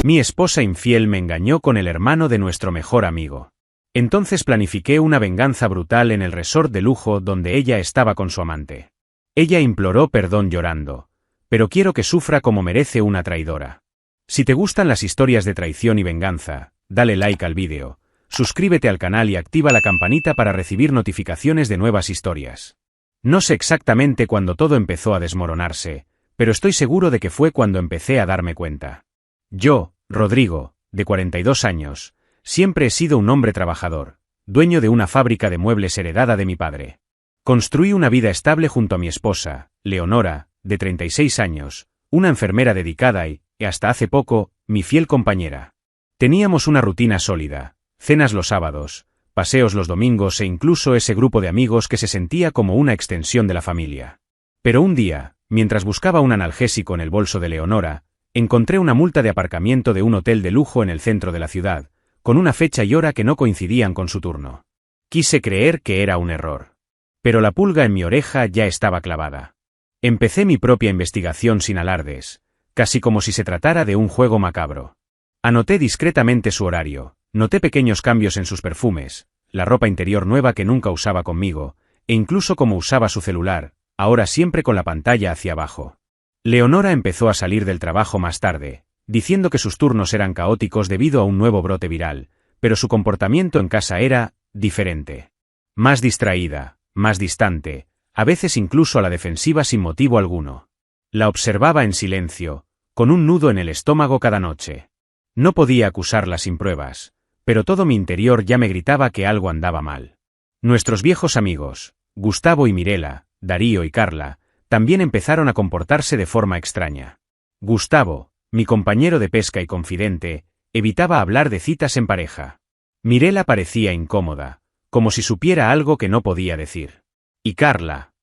Mi esposa infiel me engañó con el hermano de nuestro mejor amigo. Entonces planifiqué una venganza brutal en el resort de lujo donde ella estaba con su amante. Ella imploró perdón llorando, pero quiero que sufra como merece una traidora. Si te gustan las historias de traición y venganza, dale like al vídeo, suscríbete al canal y activa la campanita para recibir notificaciones de nuevas historias. No sé exactamente cuándo todo empezó a desmoronarse, pero estoy seguro de que fue cuando empecé a darme cuenta. Yo, Rodrigo, de 42 años, siempre he sido un hombre trabajador, dueño de una fábrica de muebles heredada de mi padre. Construí una vida estable junto a mi esposa, Leonora, de 36 años, una enfermera dedicada y, hasta hace poco, mi fiel compañera. Teníamos una rutina sólida, cenas los sábados, paseos los domingos e incluso ese grupo de amigos que se sentía como una extensión de la familia. Pero un día, mientras buscaba un analgésico en el bolso de Leonora, encontré una multa de aparcamiento de un hotel de lujo en el centro de la ciudad, con una fecha y hora que no coincidían con su turno. Quise creer que era un error. Pero la pulga en mi oreja ya estaba clavada. Empecé mi propia investigación sin alardes, casi como si se tratara de un juego macabro. Anoté discretamente su horario, noté pequeños cambios en sus perfumes, la ropa interior nueva que nunca usaba conmigo, e incluso cómo usaba su celular, ahora siempre con la pantalla hacia abajo. Leonora empezó a salir del trabajo más tarde, diciendo que sus turnos eran caóticos debido a un nuevo brote viral, pero su comportamiento en casa era diferente. Más distraída, más distante, a veces incluso a la defensiva sin motivo alguno. La observaba en silencio, con un nudo en el estómago cada noche. No podía acusarla sin pruebas, pero todo mi interior ya me gritaba que algo andaba mal. Nuestros viejos amigos, Gustavo y Mirela, Darío y Carla, también empezaron a comportarse de forma extraña. Gustavo, mi compañero de pesca y confidente, evitaba hablar de citas en pareja. Mirela parecía incómoda, como si supiera algo que no podía decir. Y Carla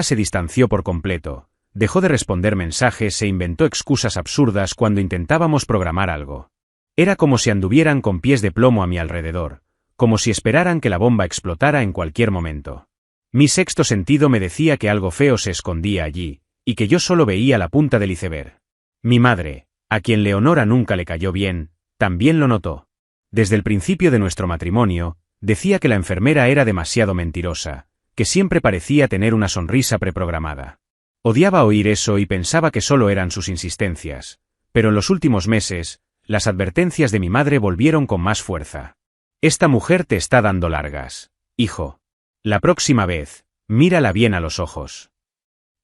se distanció por completo, dejó de responder mensajes e inventó excusas absurdas cuando intentábamos programar algo. Era como si anduvieran con pies de plomo a mi alrededor, como si esperaran que la bomba explotara en cualquier momento. Mi sexto sentido me decía que algo feo se escondía allí, y que yo solo veía la punta del iceberg. Mi madre, a quien Leonora nunca le cayó bien, también lo notó. Desde el principio de nuestro matrimonio, decía que la enfermera era demasiado mentirosa, que siempre parecía tener una sonrisa preprogramada. Odiaba oír eso y pensaba que solo eran sus insistencias, pero en los últimos meses, las advertencias de mi madre volvieron con más fuerza. Esta mujer te está dando largas, hijo. La próxima vez, mírala bien a los ojos.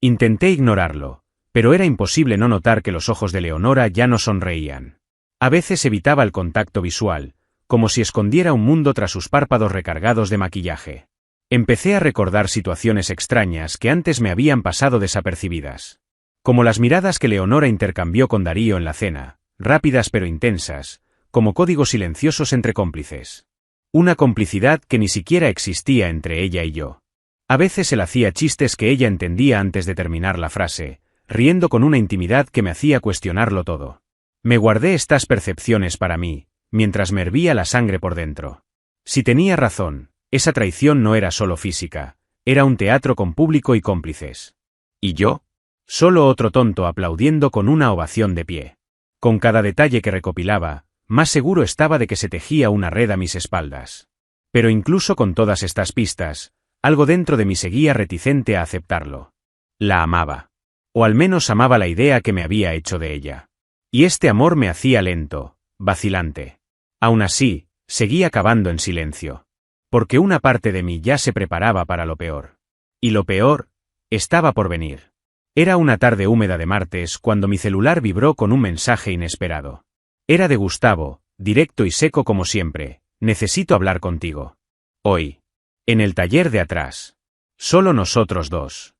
Intenté ignorarlo, pero era imposible no notar que los ojos de Leonora ya no sonreían. A veces evitaba el contacto visual, como si escondiera un mundo tras sus párpados recargados de maquillaje. Empecé a recordar situaciones extrañas que antes me habían pasado desapercibidas. Como las miradas que Leonora intercambió con Darío en la cena, rápidas pero intensas, como códigos silenciosos entre cómplices. Una complicidad que ni siquiera existía entre ella y yo. A veces él hacía chistes que ella entendía antes de terminar la frase, riendo con una intimidad que me hacía cuestionarlo todo. Me guardé estas percepciones para mí, mientras me hervía la sangre por dentro. Si tenía razón, esa traición no era solo física, era un teatro con público y cómplices. ¿Y yo? Solo otro tonto aplaudiendo con una ovación de pie. Con cada detalle que recopilaba, más seguro estaba de que se tejía una red a mis espaldas. Pero incluso con todas estas pistas, algo dentro de mí seguía reticente a aceptarlo. La amaba. O al menos amaba la idea que me había hecho de ella. Y este amor me hacía lento, vacilante. Aún así, seguía cavando en silencio. Porque una parte de mí ya se preparaba para lo peor. Y lo peor, estaba por venir. Era una tarde húmeda de martes cuando mi celular vibró con un mensaje inesperado. Era de Gustavo, directo y seco como siempre. Necesito hablar contigo. Hoy. En el taller de atrás. Solo nosotros dos.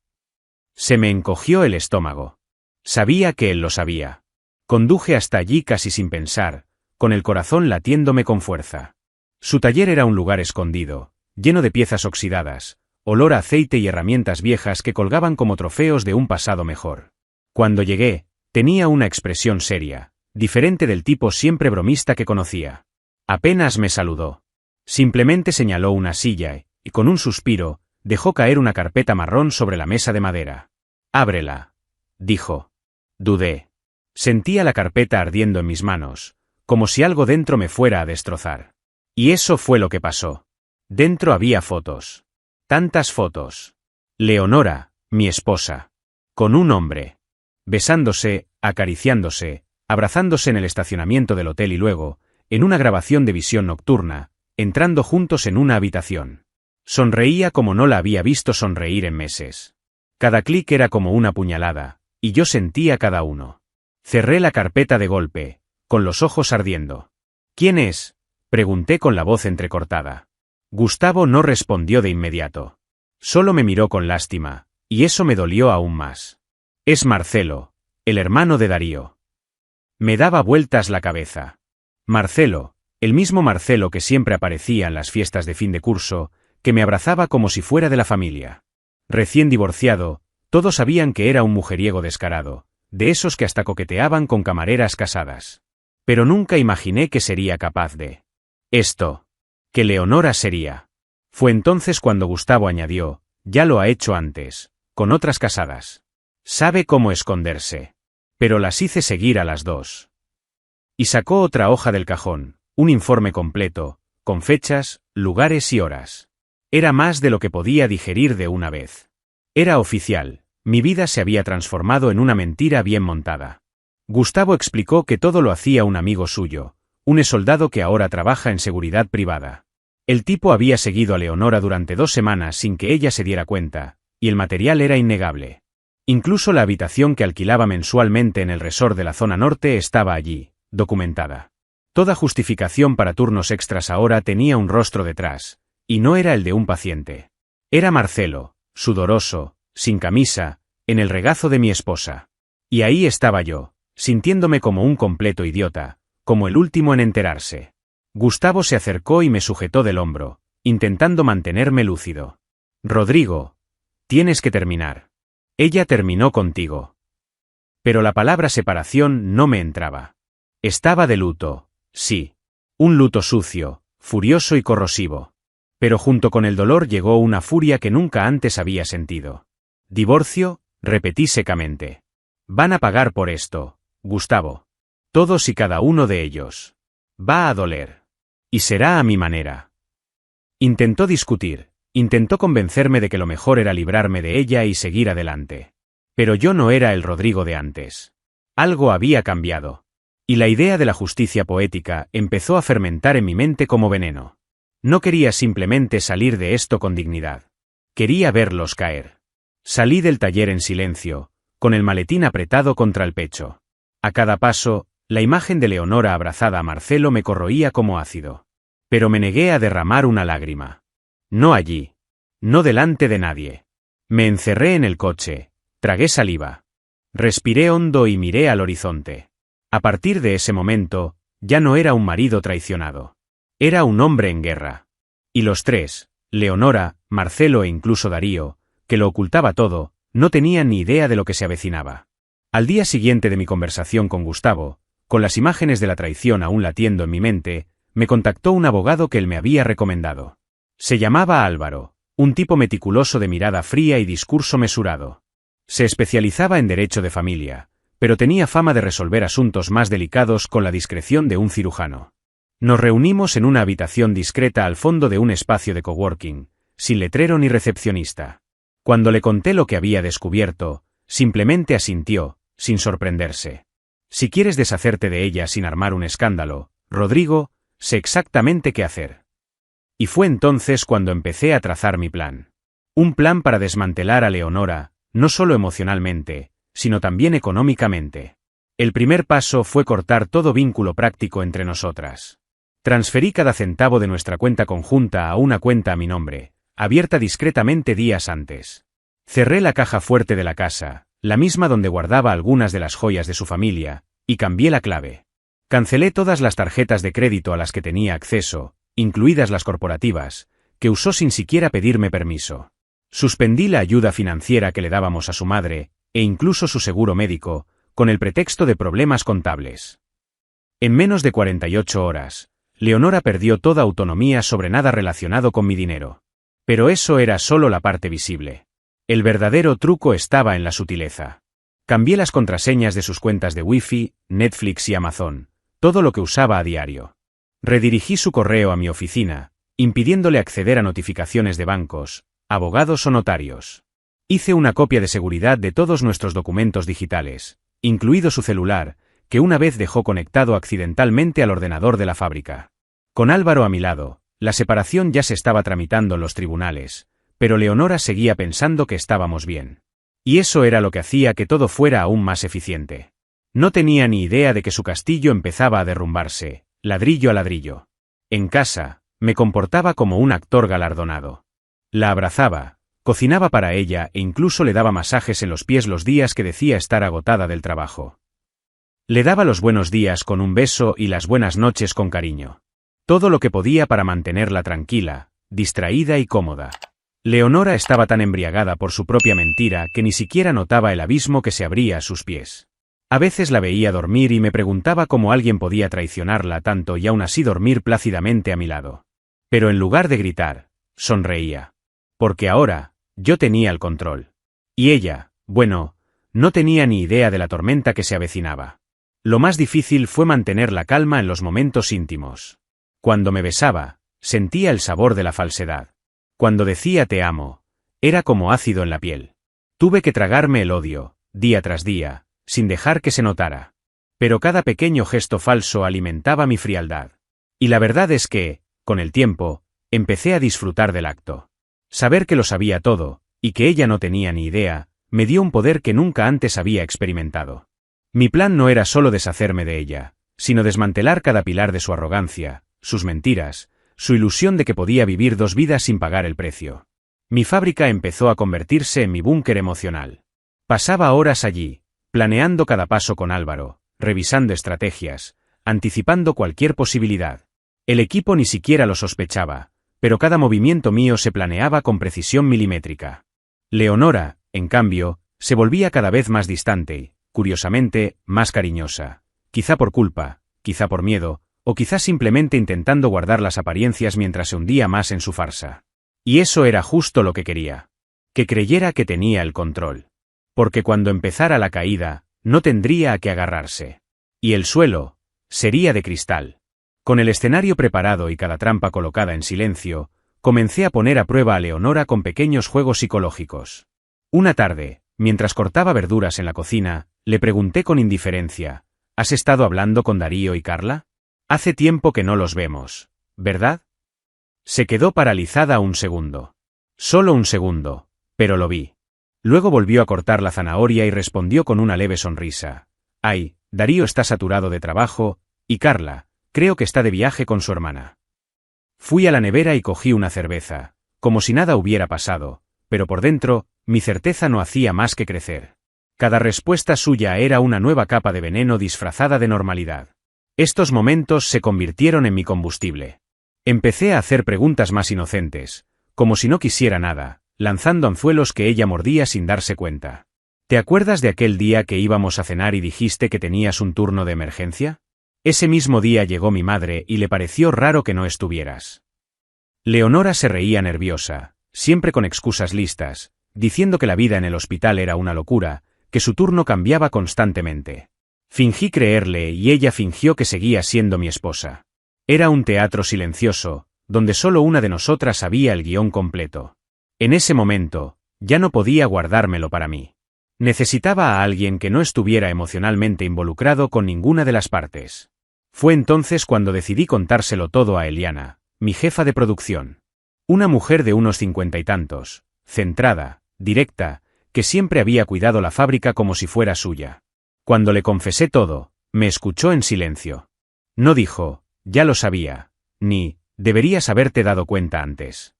Se me encogió el estómago. Sabía que él lo sabía. Conduje hasta allí casi sin pensar, con el corazón latiéndome con fuerza. Su taller era un lugar escondido, lleno de piezas oxidadas, olor a aceite y herramientas viejas que colgaban como trofeos de un pasado mejor. Cuando llegué, tenía una expresión seria, diferente del tipo siempre bromista que conocía. Apenas me saludó. Simplemente señaló una silla y, con un suspiro, dejó caer una carpeta marrón sobre la mesa de madera. «Ábrela», dijo. Dudé. Sentía la carpeta ardiendo en mis manos, como si algo dentro me fuera a destrozar. Y eso fue lo que pasó. Dentro había fotos. Tantas fotos. Leonora, mi esposa. Con un hombre. Besándose, acariciándose, abrazándose en el estacionamiento del hotel y luego, en una grabación de visión nocturna, entrando juntos en una habitación. Sonreía como no la había visto sonreír en meses. Cada clic era como una puñalada, y yo sentía cada uno. Cerré la carpeta de golpe, con los ojos ardiendo. ¿Quién es?, pregunté con la voz entrecortada. Gustavo no respondió de inmediato. Solo me miró con lástima, y eso me dolió aún más. Es Marcelo, el hermano de Darío. Me daba vueltas la cabeza. Marcelo, el mismo Marcelo que siempre aparecía en las fiestas de fin de curso, que me abrazaba como si fuera de la familia. Recién divorciado, todos sabían que era un mujeriego descarado, de esos que hasta coqueteaban con camareras casadas. Pero nunca imaginé que sería capaz de esto. Que Leonora sería. Fue entonces cuando Gustavo añadió, ya lo ha hecho antes, con otras casadas. Sabe cómo esconderse. Pero las hice seguir a las dos. Y sacó otra hoja del cajón, un informe completo, con fechas, lugares y horas. Era más de lo que podía digerir de una vez. Era oficial, mi vida se había transformado en una mentira bien montada. Gustavo explicó que todo lo hacía un amigo suyo, un exsoldado que ahora trabaja en seguridad privada. El tipo había seguido a Leonora durante 2 semanas sin que ella se diera cuenta, y el material era innegable. Incluso la habitación que alquilaba mensualmente en el resort de la zona norte estaba allí, documentada. Toda justificación para turnos extras ahora tenía un rostro detrás, y no era el de un paciente. Era Marcelo, sudoroso, sin camisa, en el regazo de mi esposa. Y ahí estaba yo, sintiéndome como un completo idiota, como el último en enterarse. Gustavo se acercó y me sujetó del hombro, intentando mantenerme lúcido. Rodrigo, tienes que terminar. Ella terminó contigo. Pero la palabra separación no me entraba. Estaba de luto, sí. Un luto sucio, furioso y corrosivo. Pero junto con el dolor llegó una furia que nunca antes había sentido. ¿Divorcio?, repetí secamente. Van a pagar por esto, Gustavo. Todos y cada uno de ellos. Va a doler. Y será a mi manera. Intentó discutir, intentó convencerme de que lo mejor era librarme de ella y seguir adelante. Pero yo no era el Rodrigo de antes. Algo había cambiado. Y la idea de la justicia poética empezó a fermentar en mi mente como veneno. No quería simplemente salir de esto con dignidad. Quería verlos caer. Salí del taller en silencio, con el maletín apretado contra el pecho. A cada paso, la imagen de Leonora abrazada a Marcelo me corroía como ácido. Pero me negué a derramar una lágrima. No allí. No delante de nadie. Me encerré en el coche, tragué saliva. Respiré hondo y miré al horizonte. A partir de ese momento, ya no era un marido traicionado. Era un hombre en guerra. Y los tres, Leonora, Marcelo e incluso Darío, que lo ocultaba todo, no tenían ni idea de lo que se avecinaba. Al día siguiente de mi conversación con Gustavo, con las imágenes de la traición aún latiendo en mi mente, me contactó un abogado que él me había recomendado. Se llamaba Álvaro, un tipo meticuloso de mirada fría y discurso mesurado. Se especializaba en derecho de familia, pero tenía fama de resolver asuntos más delicados con la discreción de un cirujano. Nos reunimos en una habitación discreta al fondo de un espacio de coworking, sin letrero ni recepcionista. Cuando le conté lo que había descubierto, simplemente asintió, sin sorprenderse. Si quieres deshacerte de ella sin armar un escándalo, Rodrigo, sé exactamente qué hacer. Y fue entonces cuando empecé a trazar mi plan. Un plan para desmantelar a Leonora, no solo emocionalmente, sino también económicamente. El primer paso fue cortar todo vínculo práctico entre nosotras. Transferí cada centavo de nuestra cuenta conjunta a una cuenta a mi nombre, abierta discretamente días antes. Cerré la caja fuerte de la casa, la misma donde guardaba algunas de las joyas de su familia, y cambié la clave. Cancelé todas las tarjetas de crédito a las que tenía acceso, incluidas las corporativas, que usó sin siquiera pedirme permiso. Suspendí la ayuda financiera que le dábamos a su madre, e incluso su seguro médico, con el pretexto de problemas contables. En menos de 48 horas, Leonora perdió toda autonomía sobre nada relacionado con mi dinero. Pero eso era solo la parte visible. El verdadero truco estaba en la sutileza. Cambié las contraseñas de sus cuentas de Wi-Fi, Netflix y Amazon, todo lo que usaba a diario. Redirigí su correo a mi oficina, impidiéndole acceder a notificaciones de bancos, abogados o notarios. Hice una copia de seguridad de todos nuestros documentos digitales, incluido su celular, que una vez dejó conectado accidentalmente al ordenador de la fábrica. Con Álvaro a mi lado, la separación ya se estaba tramitando en los tribunales, pero Leonora seguía pensando que estábamos bien. Y eso era lo que hacía que todo fuera aún más eficiente. No tenía ni idea de que su castillo empezaba a derrumbarse, ladrillo a ladrillo. En casa, me comportaba como un actor galardonado. La abrazaba, cocinaba para ella e incluso le daba masajes en los pies los días que decía estar agotada del trabajo. Le daba los buenos días con un beso y las buenas noches con cariño. Todo lo que podía para mantenerla tranquila, distraída y cómoda. Leonora estaba tan embriagada por su propia mentira que ni siquiera notaba el abismo que se abría a sus pies. A veces la veía dormir y me preguntaba cómo alguien podía traicionarla tanto y aún así dormir plácidamente a mi lado. Pero en lugar de gritar, sonreía. Porque ahora, yo tenía el control. Y ella, bueno, no tenía ni idea de la tormenta que se avecinaba. Lo más difícil fue mantener la calma en los momentos íntimos. Cuando me besaba, sentía el sabor de la falsedad. Cuando decía te amo, era como ácido en la piel. Tuve que tragarme el odio, día tras día, sin dejar que se notara. Pero cada pequeño gesto falso alimentaba mi frialdad. Y la verdad es que, con el tiempo, empecé a disfrutar del acto. Saber que lo sabía todo, y que ella no tenía ni idea, me dio un poder que nunca antes había experimentado. Mi plan no era solo deshacerme de ella, sino desmantelar cada pilar de su arrogancia, sus mentiras, su ilusión de que podía vivir dos vidas sin pagar el precio. Mi fábrica empezó a convertirse en mi búnker emocional. Pasaba horas allí, planeando cada paso con Álvaro, revisando estrategias, anticipando cualquier posibilidad. El equipo ni siquiera lo sospechaba, pero cada movimiento mío se planeaba con precisión milimétrica. Leonora, en cambio, se volvía cada vez más distante y, curiosamente, más cariñosa. Quizá por culpa, quizá por miedo, o quizá simplemente intentando guardar las apariencias mientras se hundía más en su farsa. Y eso era justo lo que quería. Que creyera que tenía el control. Porque cuando empezara la caída, no tendría a qué agarrarse. Y el suelo sería de cristal. Con el escenario preparado y cada trampa colocada en silencio, comencé a poner a prueba a Leonora con pequeños juegos psicológicos. Una tarde, mientras cortaba verduras en la cocina, le pregunté con indiferencia, ¿has estado hablando con Darío y Carla? Hace tiempo que no los vemos, ¿verdad? Se quedó paralizada un segundo. Solo un segundo, pero lo vi. Luego volvió a cortar la zanahoria y respondió con una leve sonrisa. Ay, Darío está saturado de trabajo, y Carla, creo que está de viaje con su hermana. Fui a la nevera y cogí una cerveza, como si nada hubiera pasado, pero por dentro, mi certeza no hacía más que crecer. Cada respuesta suya era una nueva capa de veneno disfrazada de normalidad. Estos momentos se convirtieron en mi combustible. Empecé a hacer preguntas más inocentes, como si no quisiera nada, lanzando anzuelos que ella mordía sin darse cuenta. ¿Te acuerdas de aquel día que íbamos a cenar y dijiste que tenías un turno de emergencia? Ese mismo día llegó mi madre y le pareció raro que no estuvieras. Leonora se reía nerviosa, siempre con excusas listas, diciendo que la vida en el hospital era una locura, que su turno cambiaba constantemente. Fingí creerle y ella fingió que seguía siendo mi esposa. Era un teatro silencioso, donde solo una de nosotras sabía el guión completo. En ese momento, ya no podía guardármelo para mí. Necesitaba a alguien que no estuviera emocionalmente involucrado con ninguna de las partes. Fue entonces cuando decidí contárselo todo a Eliana, mi jefa de producción. Una mujer de unos 50 y tantos, centrada, directa, que siempre había cuidado la fábrica como si fuera suya. Cuando le confesé todo, me escuchó en silencio. No dijo, ya lo sabía, ni, deberías haberte dado cuenta antes.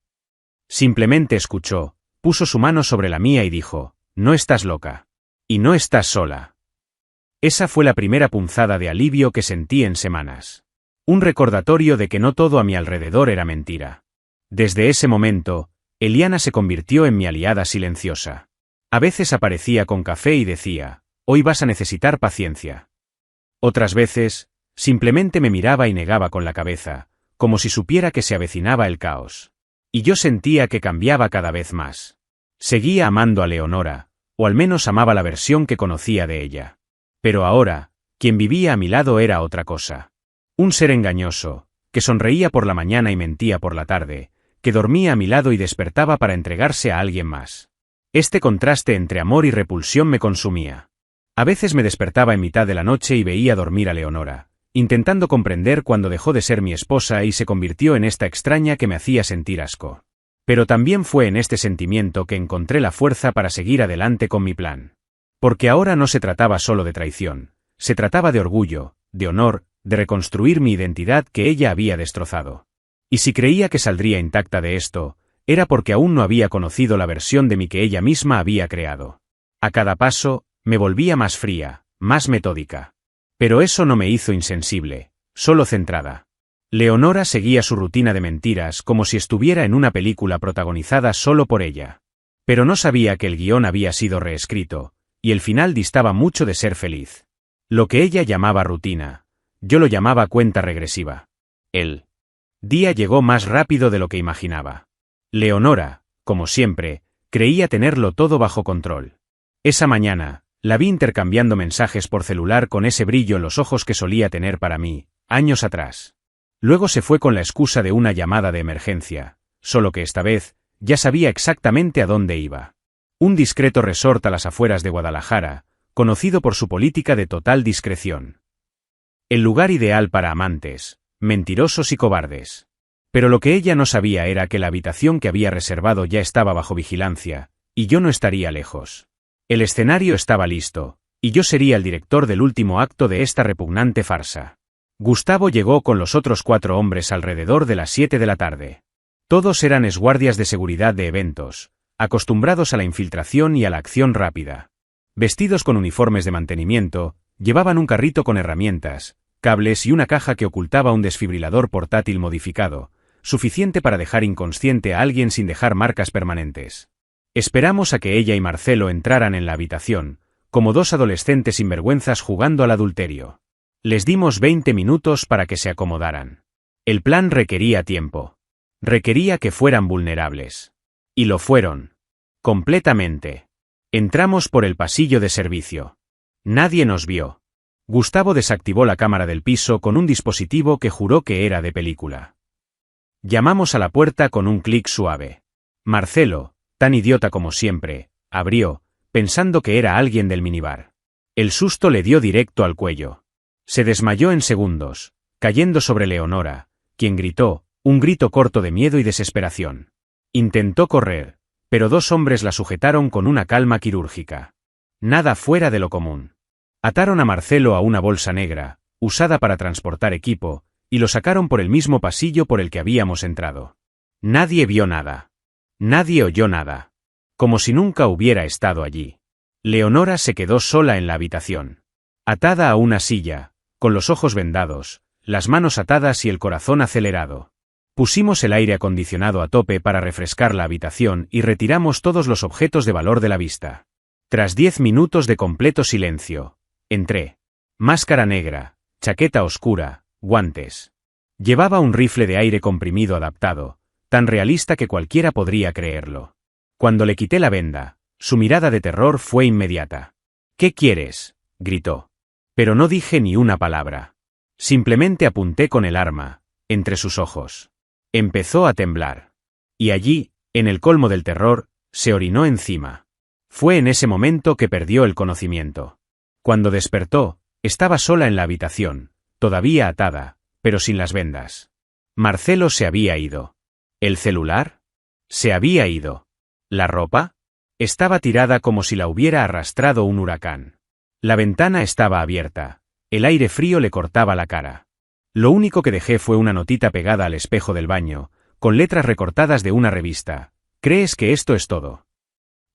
Simplemente escuchó, puso su mano sobre la mía y dijo, no estás loca. Y no estás sola. Esa fue la primera punzada de alivio que sentí en semanas. Un recordatorio de que no todo a mi alrededor era mentira. Desde ese momento, Eliana se convirtió en mi aliada silenciosa. A veces aparecía con café y decía, hoy vas a necesitar paciencia. Otras veces, simplemente me miraba y negaba con la cabeza, como si supiera que se avecinaba el caos. Y yo sentía que cambiaba cada vez más. Seguía amando a Leonora, O al menos amaba la versión que conocía de ella. Pero ahora, quien vivía a mi lado era otra cosa. Un ser engañoso, que sonreía por la mañana y mentía por la tarde, que dormía a mi lado y despertaba para entregarse a alguien más. Este contraste entre amor y repulsión me consumía. A veces me despertaba en mitad de la noche y veía dormir a Leonora, intentando comprender cuándo dejó de ser mi esposa y se convirtió en esta extraña que me hacía sentir asco. Pero también fue en este sentimiento que encontré la fuerza para seguir adelante con mi plan. Porque ahora no se trataba solo de traición, se trataba de orgullo, de honor, de reconstruir mi identidad que ella había destrozado. Y si creía que saldría intacta de esto, era porque aún no había conocido la versión de mí que ella misma había creado. A cada paso, me volvía más fría, más metódica. Pero eso no me hizo insensible, solo centrada. Leonora seguía su rutina de mentiras como si estuviera en una película protagonizada solo por ella. Pero no sabía que el guión había sido reescrito, y el final distaba mucho de ser feliz. Lo que ella llamaba rutina, yo lo llamaba cuenta regresiva. El día llegó más rápido de lo que imaginaba. Leonora, como siempre, creía tenerlo todo bajo control. Esa mañana, la vi intercambiando mensajes por celular con ese brillo en los ojos que solía tener para mí, años atrás. Luego se fue con la excusa de una llamada de emergencia, solo que esta vez, ya sabía exactamente a dónde iba. Un discreto resort a las afueras de Guadalajara, conocido por su política de total discreción. El lugar ideal para amantes, mentirosos y cobardes. Pero lo que ella no sabía era que la habitación que había reservado ya estaba bajo vigilancia, y yo no estaría lejos. El escenario estaba listo, y yo sería el director del último acto de esta repugnante farsa. Gustavo llegó con los otros 4 hombres alrededor de las 7 de la tarde. Todos eran esguardias de seguridad de eventos, acostumbrados a la infiltración y a la acción rápida. Vestidos con uniformes de mantenimiento, llevaban un carrito con herramientas, cables y una caja que ocultaba un desfibrilador portátil modificado, suficiente para dejar inconsciente a alguien sin dejar marcas permanentes. Esperamos a que ella y Marcelo entraran en la habitación, como 2 adolescentes sinvergüenzas jugando al adulterio. Les dimos 20 minutos para que se acomodaran. El plan requería tiempo. Requería que fueran vulnerables. Y lo fueron. Completamente. Entramos por el pasillo de servicio. Nadie nos vio. Gustavo desactivó la cámara del piso con un dispositivo que juró que era de película. Llamamos a la puerta con un clic suave. Marcelo, tan idiota como siempre, abrió, pensando que era alguien del minibar. El susto le dio directo al cuello. Se desmayó en segundos, cayendo sobre Leonora, quien gritó, un grito corto de miedo y desesperación. Intentó correr, pero 2 hombres la sujetaron con una calma quirúrgica. Nada fuera de lo común. Ataron a Marcelo a una bolsa negra, usada para transportar equipo, y lo sacaron por el mismo pasillo por el que habíamos entrado. Nadie vio nada. Nadie oyó nada. Como si nunca hubiera estado allí. Leonora se quedó sola en la habitación. Atada a una silla, con los ojos vendados, las manos atadas y el corazón acelerado. Pusimos el aire acondicionado a tope para refrescar la habitación y retiramos todos los objetos de valor de la vista. Tras 10 minutos de completo silencio, entré. Máscara negra, chaqueta oscura, guantes. Llevaba un rifle de aire comprimido adaptado, tan realista que cualquiera podría creerlo. Cuando le quité la venda, su mirada de terror fue inmediata. «¿Qué quieres?», gritó. Pero no dije ni una palabra. Simplemente apunté con el arma, entre sus ojos. Empezó a temblar. Y allí, en el colmo del terror, se orinó encima. Fue en ese momento que perdió el conocimiento. Cuando despertó, estaba sola en la habitación, todavía atada, pero sin las vendas. Marcelo se había ido. ¿El celular? Se había ido. ¿La ropa? Estaba tirada como si la hubiera arrastrado un huracán. La ventana estaba abierta. El aire frío le cortaba la cara. Lo único que dejé fue una notita pegada al espejo del baño, con letras recortadas de una revista. ¿Crees que esto es todo?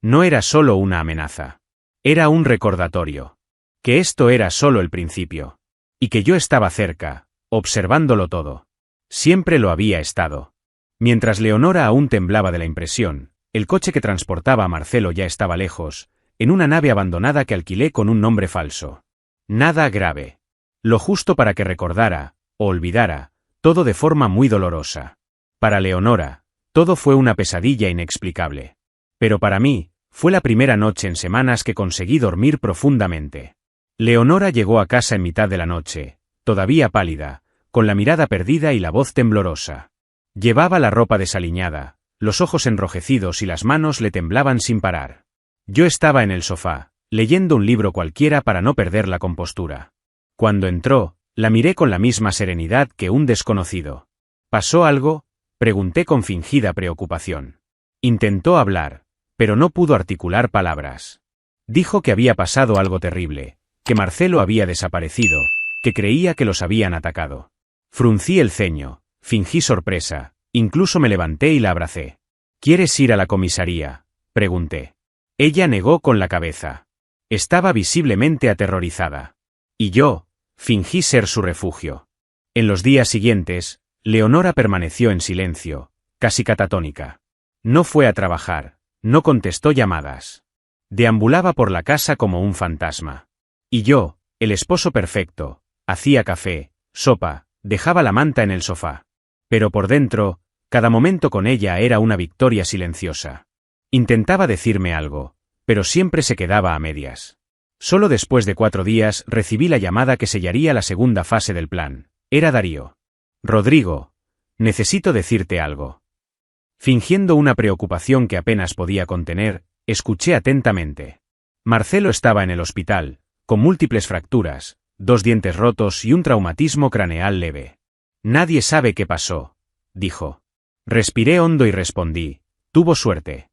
No era solo una amenaza. Era un recordatorio. Que esto era solo el principio. Y que yo estaba cerca, observándolo todo. Siempre lo había estado. Mientras Leonora aún temblaba de la impresión, el coche que transportaba a Marcelo ya estaba lejos, en una nave abandonada que alquilé con un nombre falso. Nada grave. Lo justo para que recordara, o olvidara, todo de forma muy dolorosa. Para Leonora, todo fue una pesadilla inexplicable. Pero para mí, Fue la primera noche en semanas que conseguí dormir profundamente. Leonora llegó a casa en mitad de la noche, todavía pálida, con la mirada perdida y la voz temblorosa. Llevaba la ropa desaliñada, los ojos enrojecidos y las manos le temblaban sin parar. Yo estaba en el sofá, leyendo un libro cualquiera para no perder la compostura. Cuando entró, la miré con la misma serenidad que un desconocido. ¿Pasó algo?, pregunté con fingida preocupación. Intentó hablar, pero no pudo articular palabras. Dijo que había pasado algo terrible, que Marcelo había desaparecido, que creía que los habían atacado. Fruncí el ceño, fingí sorpresa, incluso me levanté y la abracé. ¿Quieres ir a la comisaría?, pregunté. Ella negó con la cabeza. Estaba visiblemente aterrorizada. Y yo, fingí ser su refugio. En los días siguientes, Leonora permaneció en silencio, casi catatónica. No fue a trabajar, no contestó llamadas. Deambulaba por la casa como un fantasma. Y yo, el esposo perfecto, hacía café, sopa, dejaba la manta en el sofá. Pero por dentro, cada momento con ella era una victoria silenciosa. Intentaba decirme algo, pero siempre se quedaba a medias. Solo después de 4 días recibí la llamada que sellaría la segunda fase del plan. Era Darío. Rodrigo, necesito decirte algo. Fingiendo una preocupación que apenas podía contener, escuché atentamente. Marcelo estaba en el hospital, con múltiples fracturas, 2 dientes rotos y un traumatismo craneal leve. Nadie sabe qué pasó, dijo. Respiré hondo y respondí, tuvo suerte.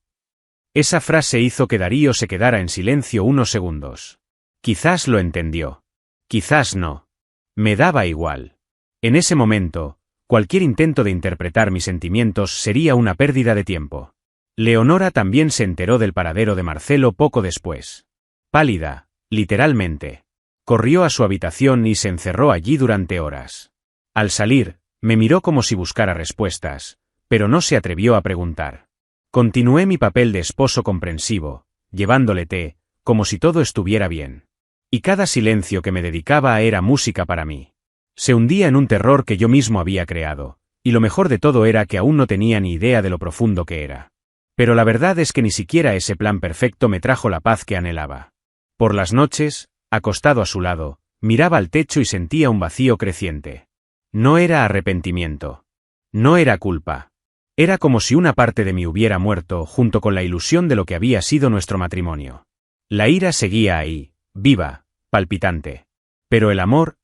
Esa frase hizo que Darío se quedara en silencio unos segundos. Quizás lo entendió. Quizás no. Me daba igual. En ese momento, cualquier intento de interpretar mis sentimientos sería una pérdida de tiempo. Leonora también se enteró del paradero de Marcelo poco después. Pálida, literalmente. Corrió a su habitación y se encerró allí durante horas. Al salir, me miró como si buscara respuestas, pero no se atrevió a preguntar. Continué mi papel de esposo comprensivo, llevándole té, como si todo estuviera bien. Y cada silencio que me dedicaba era música para mí. Se hundía en un terror que yo mismo había creado, y lo mejor de todo era que aún no tenía ni idea de lo profundo que era. Pero la verdad es que ni siquiera ese plan perfecto me trajo la paz que anhelaba. Por las noches, acostado a su lado, miraba al techo y sentía un vacío creciente. No era arrepentimiento. No era culpa. Era como si una parte de mí hubiera muerto junto con la ilusión de lo que había sido nuestro matrimonio. La ira seguía ahí, viva, palpitante. Pero el amor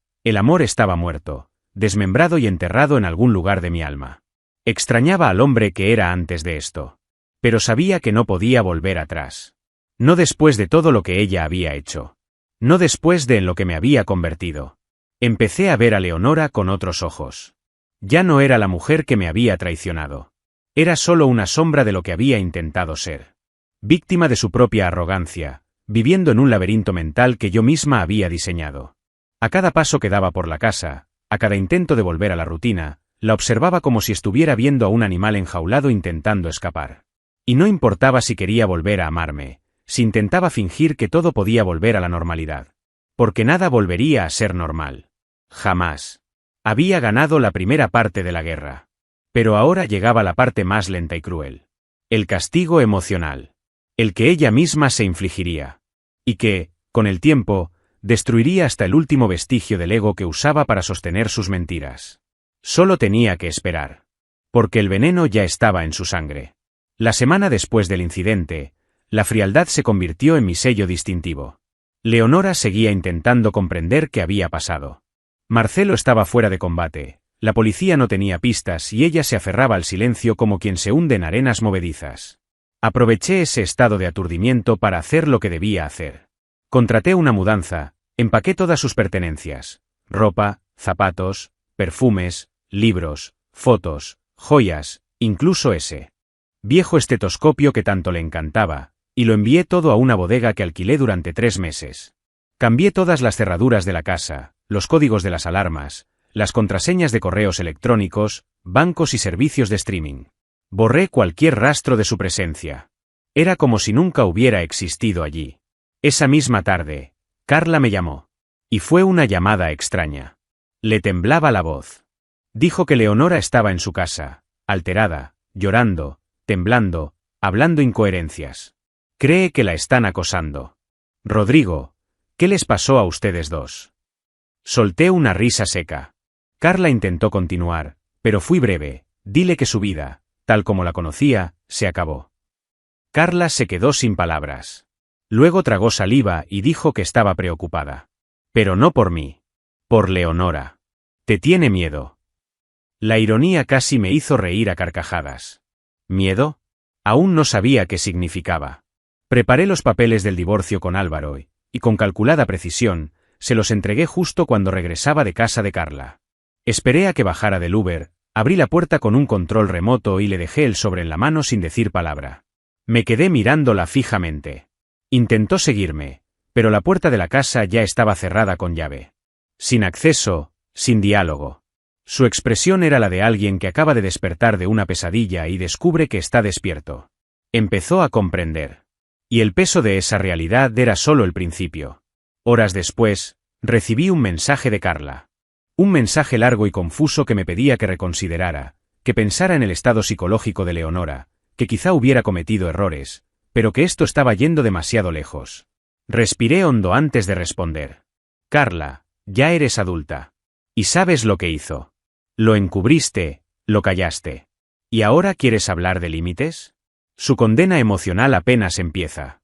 estaba muerto, desmembrado y enterrado en algún lugar de mi alma. Extrañaba al hombre que era antes de esto. Pero sabía que no podía volver atrás. No después de todo lo que ella había hecho. No después de en lo que me había convertido. Empecé a ver a Leonora con otros ojos. Ya no era la mujer que me había traicionado. Era solo una sombra de lo que había intentado ser. Víctima de su propia arrogancia, viviendo en un laberinto mental que yo misma había diseñado. A cada paso que daba por la casa, a cada intento de volver a la rutina, la observaba como si estuviera viendo a un animal enjaulado intentando escapar. Y no importaba si quería volver a amarme, si intentaba fingir que todo podía volver a la normalidad. Porque nada volvería a ser normal. Jamás. Había ganado la primera parte de la guerra. Pero ahora llegaba la parte más lenta y cruel. El castigo emocional. El que ella misma se infligiría. Y que, con el tiempo, destruiría hasta el último vestigio del ego que usaba para sostener sus mentiras. Solo tenía que esperar. Porque el veneno ya estaba en su sangre. La semana después del incidente, la frialdad se convirtió en mi sello distintivo. Leonora seguía intentando comprender qué había pasado. Marcelo estaba fuera de combate, la policía no tenía pistas y ella se aferraba al silencio como quien se hunde en arenas movedizas. Aproveché ese estado de aturdimiento para hacer lo que debía hacer. Contraté una mudanza, empaqué todas sus pertenencias, ropa, zapatos, perfumes, libros, fotos, joyas, incluso ese viejo estetoscopio que tanto le encantaba, y lo envié todo a una bodega que alquilé durante 3 meses. Cambié todas las cerraduras de la casa, los códigos de las alarmas, las contraseñas de correos electrónicos, bancos y servicios de streaming. Borré cualquier rastro de su presencia. Era como si nunca hubiera existido allí. Esa misma tarde, Carla me llamó. Y fue una llamada extraña. Le temblaba la voz. Dijo que Leonora estaba en su casa, alterada, llorando, temblando, hablando incoherencias. Cree que la están acosando. Rodrigo, ¿qué les pasó a ustedes dos? Solté una risa seca. Carla intentó continuar, pero fui breve. Dile que su vida, tal como la conocía, se acabó. Carla se quedó sin palabras. Luego tragó saliva y dijo que estaba preocupada. Pero no por mí. Por Leonora. Te tiene miedo. La ironía casi me hizo reír a carcajadas. ¿Miedo? Aún no sabía qué significaba. Preparé los papeles del divorcio con Álvaro y con calculada precisión, se los entregué justo cuando regresaba de casa de Carla. Esperé a que bajara del Uber, abrí la puerta con un control remoto y le dejé el sobre en la mano sin decir palabra. Me quedé mirándola fijamente. Intentó seguirme, pero la puerta de la casa ya estaba cerrada con llave. Sin acceso, sin diálogo. Su expresión era la de alguien que acaba de despertar de una pesadilla y descubre que está despierto. Empezó a comprender. Y el peso de esa realidad era solo el principio. Horas después, recibí un mensaje de Carla. Un mensaje largo y confuso que me pedía que reconsiderara, que pensara en el estado psicológico de Leonora, que quizá hubiera cometido errores, pero que esto estaba yendo demasiado lejos. Respiré hondo antes de responder. Carla, ya eres adulta. ¿Y sabes lo que hizo? Lo encubriste, lo callaste. ¿Y ahora quieres hablar de límites? Su condena emocional apenas empieza.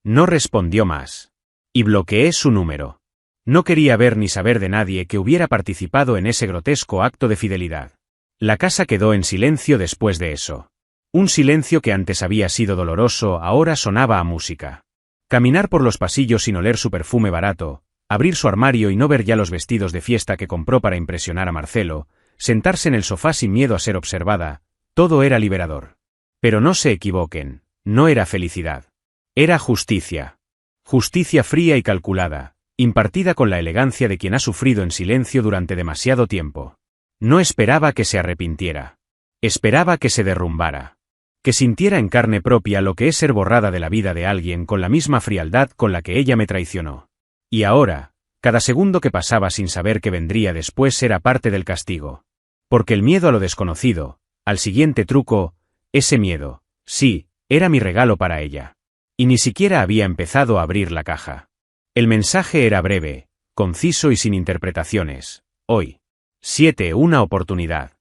No respondió más. Y bloqueé su número. No quería ver ni saber de nadie que hubiera participado en ese grotesco acto de fidelidad. La casa quedó en silencio después de eso. Un silencio que antes había sido doloroso ahora sonaba a música. Caminar por los pasillos sin oler su perfume barato, abrir su armario y no ver ya los vestidos de fiesta que compró para impresionar a Marcelo, sentarse en el sofá sin miedo a ser observada, todo era liberador. Pero no se equivoquen, no era felicidad. Era justicia. Justicia fría y calculada, impartida con la elegancia de quien ha sufrido en silencio durante demasiado tiempo. No esperaba que se arrepintiera. Esperaba que se derrumbara. Que sintiera en carne propia lo que es ser borrada de la vida de alguien con la misma frialdad con la que ella me traicionó. Y ahora, cada segundo que pasaba sin saber qué vendría después era parte del castigo. Porque el miedo a lo desconocido, al siguiente truco, ese miedo, sí, era mi regalo para ella. Y ni siquiera había empezado a abrir la caja. El mensaje era breve, conciso y sin interpretaciones. Hoy. 7. Una oportunidad.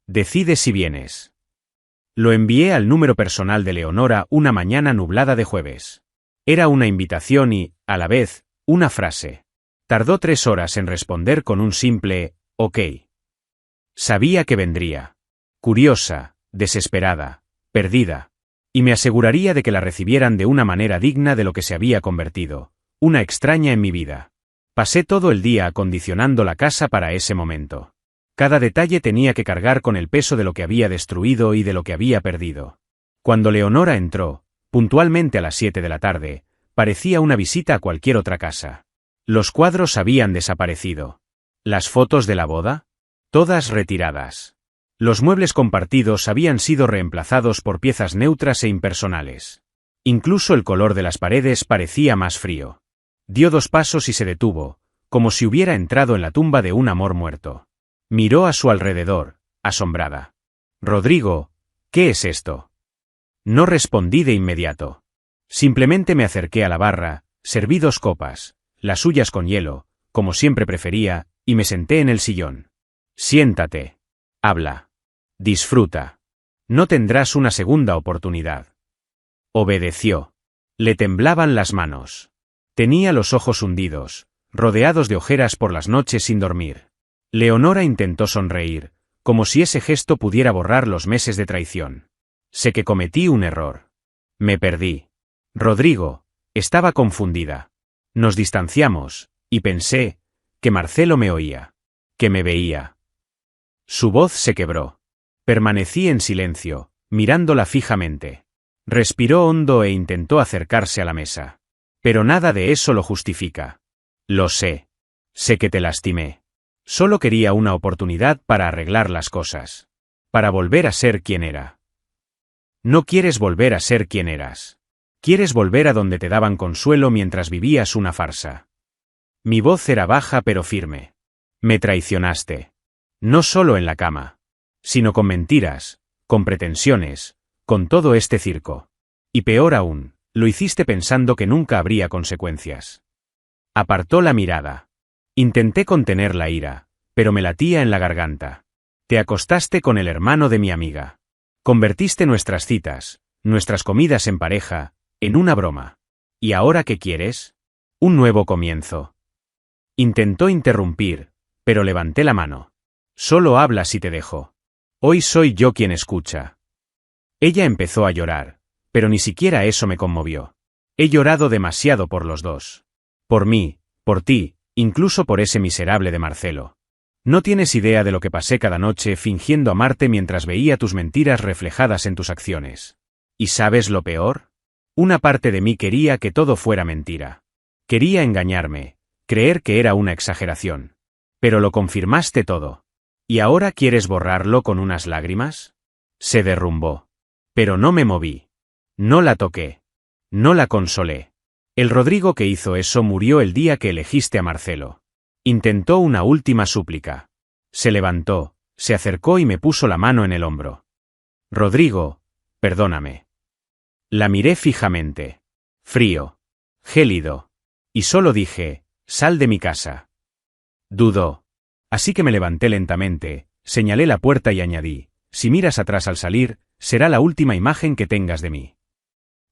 Decide si vienes. Lo envié al número personal de Leonora una mañana nublada de jueves. Era una invitación y, a la vez, una frase. Tardó 3 horas en responder con un simple, ok. Sabía que vendría. Curiosa, desesperada, perdida. Y me aseguraría de que la recibieran de una manera digna de lo que se había convertido, una extraña en mi vida. Pasé todo el día acondicionando la casa para ese momento. Cada detalle tenía que cargar con el peso de lo que había destruido y de lo que había perdido. Cuando Leonora entró, puntualmente a las 7 de la tarde, parecía una visita a cualquier otra casa. Los cuadros habían desaparecido. ¿Las fotos de la boda? Todas retiradas. Los muebles compartidos habían sido reemplazados por piezas neutras e impersonales. Incluso el color de las paredes parecía más frío. Dio 2 pasos y se detuvo, como si hubiera entrado en la tumba de un amor muerto. Miró a su alrededor, asombrada. Rodrigo, ¿qué es esto? No respondí de inmediato. Simplemente me acerqué a la barra, serví 2 copas, las suyas con hielo, como siempre prefería, y me senté en el sillón. Siéntate. Habla. Disfruta. No tendrás una segunda oportunidad. Obedeció. Le temblaban las manos. Tenía los ojos hundidos, rodeados de ojeras por las noches sin dormir. Leonora intentó sonreír, como si ese gesto pudiera borrar los meses de traición. Sé que cometí un error. Me perdí. Rodrigo, estaba confundida. Nos distanciamos, y pensé, que Marcelo me oía, que me veía. Su voz se quebró. Permanecí en silencio, mirándola fijamente. Respiró hondo e intentó acercarse a la mesa. Pero nada de eso lo justifica. Lo sé. Sé que te lastimé. Solo quería una oportunidad para arreglar las cosas. Para volver a ser quien era. No quieres volver a ser quien eras. Quieres volver a donde te daban consuelo mientras vivías una farsa. Mi voz era baja pero firme. Me traicionaste. No solo en la cama, sino con mentiras, con pretensiones, con todo este circo. Y peor aún, Lo hiciste pensando que nunca habría consecuencias. Apartó la mirada. Intenté contener la ira, pero me latía en la garganta. Te acostaste con el hermano de mi amiga. Convertiste nuestras citas, nuestras comidas en pareja, en una broma. ¿Y ahora qué quieres? Un nuevo comienzo. Intentó interrumpir, pero levanté la mano. Solo habla si te dejo. Hoy soy yo quien escucha. Ella empezó a llorar, pero ni siquiera eso me conmovió. He llorado demasiado por los dos. Por mí, por ti, incluso por ese miserable de Marcelo. No tienes idea de lo que pasé cada noche fingiendo amarte mientras veía tus mentiras reflejadas en tus acciones. ¿Y sabes lo peor? Una parte de mí quería que todo fuera mentira. Quería engañarme, creer que era una exageración. Pero lo confirmaste todo. ¿Y ahora quieres borrarlo con unas lágrimas? Se derrumbó. Pero no me moví. No la toqué. No la consolé. El Rodrigo que hizo eso murió el día que elegiste a Marcelo. Intentó una última súplica. Se levantó, se acercó y me puso la mano en el hombro. Rodrigo, perdóname. La miré fijamente. Frío. Gélido. Y solo dije, sal de mi casa. Dudó. Así que me levanté lentamente, señalé la puerta y añadí, si miras atrás al salir, será la última imagen que tengas de mí.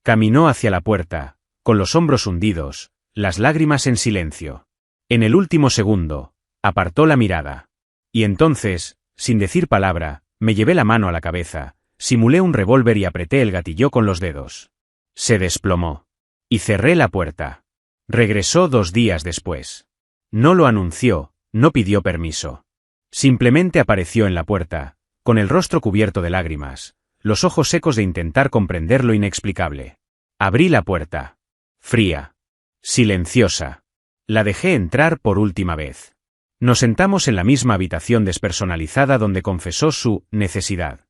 Caminó hacia la puerta, con los hombros hundidos, las lágrimas en silencio. En el último segundo, apartó la mirada. Y entonces, sin decir palabra, me llevé la mano a la cabeza, simulé un revólver y apreté el gatillo con los dedos. Se desplomó. Y cerré la puerta. Regresó 2 días después. No lo anunció, no pidió permiso. Simplemente apareció en la puerta, con el rostro cubierto de lágrimas, los ojos secos de intentar comprender lo inexplicable. Abrí la puerta. Fría. Silenciosa. La dejé entrar por última vez. Nos sentamos en la misma habitación despersonalizada donde confesó su necesidad.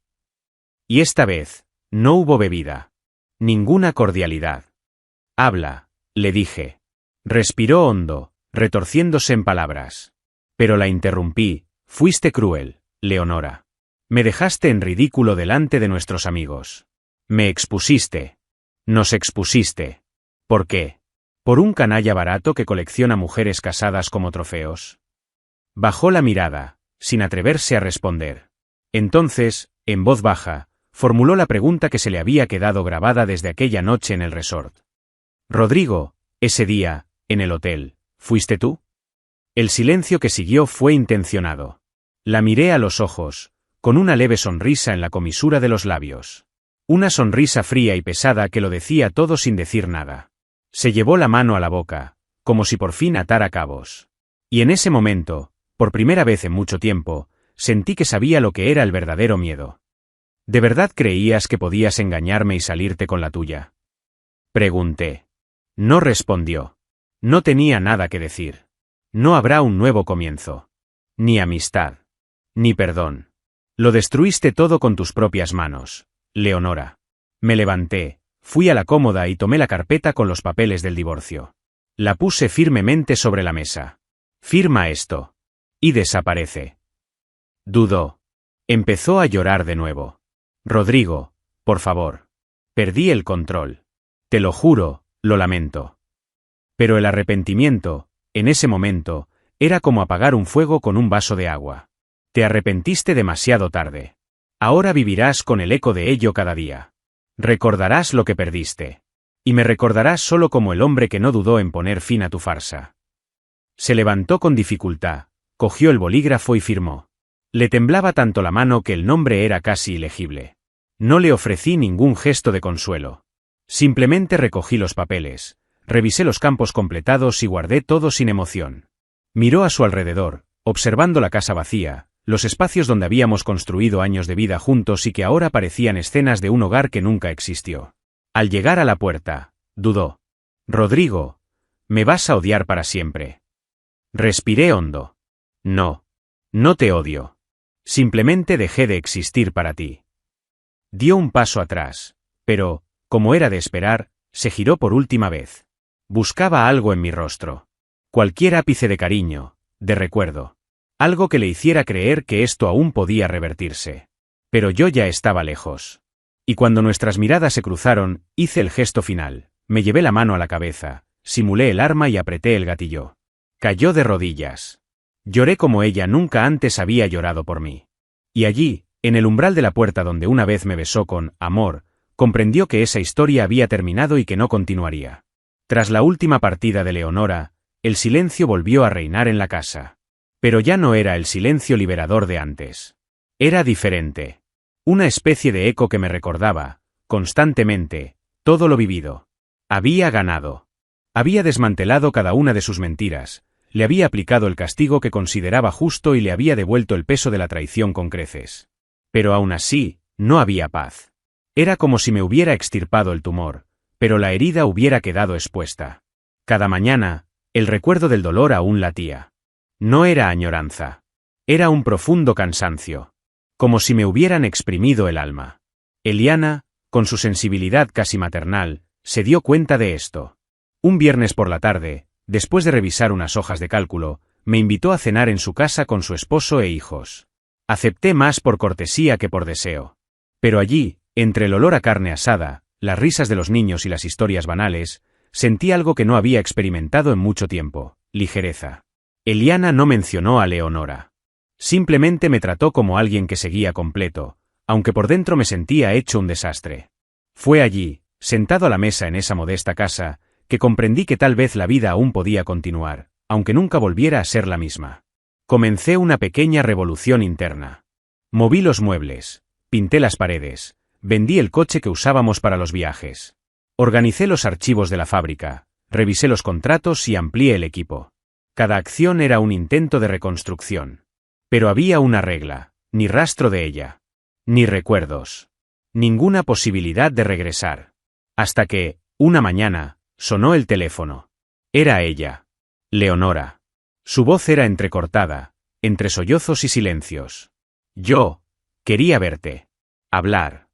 Y esta vez, no hubo bebida. Ninguna cordialidad. Habla, le dije. Respiró hondo, retorciéndose en palabras. Pero la interrumpí, fuiste cruel, Leonora. Me dejaste en ridículo delante de nuestros amigos. Me expusiste. Nos expusiste. ¿Por qué? ¿Por un canalla barato que colecciona mujeres casadas como trofeos? Bajó la mirada, sin atreverse a responder. Entonces, en voz baja, formuló la pregunta que se le había quedado grabada desde aquella noche en el resort. Rodrigo, ese día, en el hotel, ¿fuiste tú? El silencio que siguió fue intencionado. La miré a los ojos, con una leve sonrisa en la comisura de los labios. Una sonrisa fría y pesada que lo decía todo sin decir nada. Se llevó la mano a la boca, como si por fin atara cabos. Y en ese momento, por primera vez en mucho tiempo, sentí que sabía lo que era el verdadero miedo. ¿De verdad creías que podías engañarme y salirte con la tuya? Pregunté. No respondió. No tenía nada que decir. No habrá un nuevo comienzo. Ni amistad. Ni perdón. Lo destruiste todo con tus propias manos, Leonora. Me levanté. Fui a la cómoda y tomé la carpeta con los papeles del divorcio. La puse firmemente sobre la mesa. Firma esto. Y desaparece. Dudó. Empezó a llorar de nuevo. Rodrigo, por favor. Perdí el control. Te lo juro, lo lamento. Pero el arrepentimiento, en ese momento, era como apagar un fuego con un vaso de agua. Te arrepentiste demasiado tarde. Ahora vivirás con el eco de ello cada día. Recordarás lo que perdiste. Y me recordarás solo como el hombre que no dudó en poner fin a tu farsa. Se levantó con dificultad, cogió el bolígrafo y firmó. Le temblaba tanto la mano que el nombre era casi ilegible. No le ofrecí ningún gesto de consuelo. Simplemente recogí los papeles, revisé los campos completados y guardé todo sin emoción. Miró a su alrededor, observando la casa vacía, los espacios donde habíamos construido años de vida juntos y que ahora parecían escenas de un hogar que nunca existió. Al llegar a la puerta, dudó. Rodrigo, me vas a odiar para siempre. Respiré hondo. No. No te odio. Simplemente dejé de existir para ti. Dio un paso atrás, pero, como era de esperar, se giró por última vez. Buscaba algo en mi rostro. Cualquier ápice de cariño, de recuerdo. Algo que le hiciera creer que esto aún podía revertirse. Pero yo ya estaba lejos. Y cuando nuestras miradas se cruzaron, hice el gesto final. Me llevé la mano a la cabeza, simulé el arma y apreté el gatillo. Cayó de rodillas. Lloré como ella nunca antes había llorado por mí. Y allí, en el umbral de la puerta donde una vez me besó con amor, comprendió que esa historia había terminado y que no continuaría. Tras la última partida de Leonora, el silencio volvió a reinar en la casa. Pero ya no era el silencio liberador de antes. Era diferente. Una especie de eco que me recordaba, constantemente, todo lo vivido. Había ganado. Había desmantelado cada una de sus mentiras, le había aplicado el castigo que consideraba justo y le había devuelto el peso de la traición con creces. Pero aún así, no había paz. Era como si me hubiera extirpado el tumor, pero la herida hubiera quedado expuesta. Cada mañana, el recuerdo del dolor aún latía. No era añoranza. Era un profundo cansancio. Como si me hubieran exprimido el alma. Eliana, con su sensibilidad casi maternal, se dio cuenta de esto. Un viernes por la tarde, después de revisar unas hojas de cálculo, me invitó a cenar en su casa con su esposo e hijos. Acepté más por cortesía que por deseo. Pero allí, entre el olor a carne asada, las risas de los niños y las historias banales, sentí algo que no había experimentado en mucho tiempo: ligereza. Eliana no mencionó a Leonora. Simplemente me trató como alguien que seguía completo, aunque por dentro me sentía hecho un desastre. Fue allí, sentado a la mesa en esa modesta casa, que comprendí que tal vez la vida aún podía continuar, aunque nunca volviera a ser la misma. Comencé una pequeña revolución interna. Moví los muebles, pinté las paredes, vendí el coche que usábamos para los viajes. Organicé los archivos de la fábrica, revisé los contratos y amplié el equipo. Cada acción era un intento de reconstrucción. Pero había una regla: ni rastro de ella. Ni recuerdos. Ninguna posibilidad de regresar. Hasta que, una mañana, sonó el teléfono. Era ella. Leonora. Su voz era entrecortada, entre sollozos y silencios. Yo quería verte. Hablar.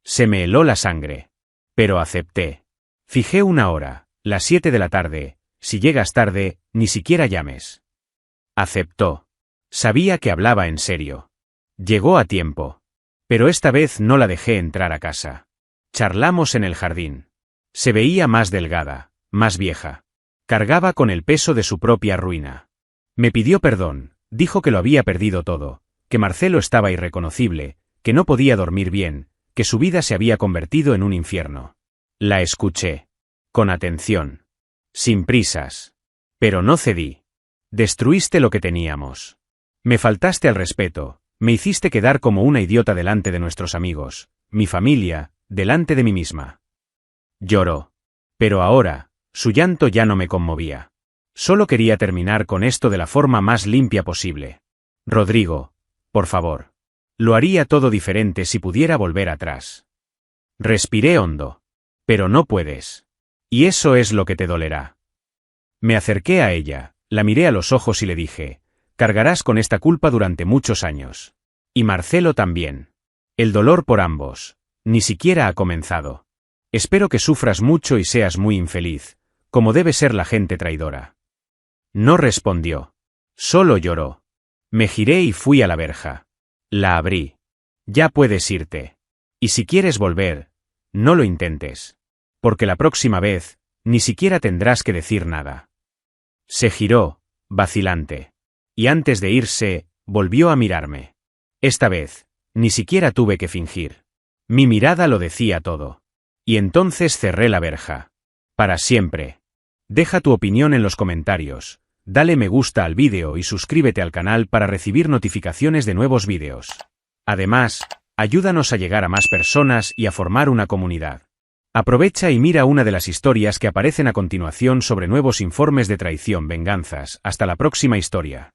Se me heló la sangre. Pero acepté. Fijé una hora, las 7 de la tarde. Si llegas tarde, ni siquiera llames. Aceptó. Sabía que hablaba en serio. Llegó a tiempo. Pero esta vez no la dejé entrar a casa. Charlamos en el jardín. Se veía más delgada, más vieja. Cargaba con el peso de su propia ruina. Me pidió perdón, dijo que lo había perdido todo, que Marcelo estaba irreconocible, que no podía dormir bien, que su vida se había convertido en un infierno. La escuché. Con atención. Sin prisas. Pero no cedí. Destruiste lo que teníamos. Me faltaste al respeto, me hiciste quedar como una idiota delante de nuestros amigos, mi familia, delante de mí misma. Lloró. Pero ahora, su llanto ya no me conmovía. Solo quería terminar con esto de la forma más limpia posible. Rodrigo, por favor. Lo haría todo diferente si pudiera volver atrás. Respiré hondo. Pero no puedes. Y eso es lo que te dolerá. Me acerqué a ella, la miré a los ojos y le dije: cargarás con esta culpa durante muchos años. Y Marcelo también. El dolor por ambos. Ni siquiera ha comenzado. Espero que sufras mucho y seas muy infeliz, como debe ser la gente traidora. No respondió. Solo lloró. Me giré y fui a la verja. La abrí. Ya puedes irte. Y si quieres volver, no lo intentes. Porque la próxima vez, ni siquiera tendrás que decir nada. Se giró, vacilante. Y antes de irse, volvió a mirarme. Esta vez, ni siquiera tuve que fingir. Mi mirada lo decía todo. Y entonces cerré la verja. Para siempre. Deja tu opinión en los comentarios, dale me gusta al vídeo y suscríbete al canal para recibir notificaciones de nuevos vídeos. Además, ayúdanos a llegar a más personas y a formar una comunidad. Aprovecha y mira una de las historias que aparecen a continuación sobre nuevos informes de traición, venganzas. Hasta la próxima historia.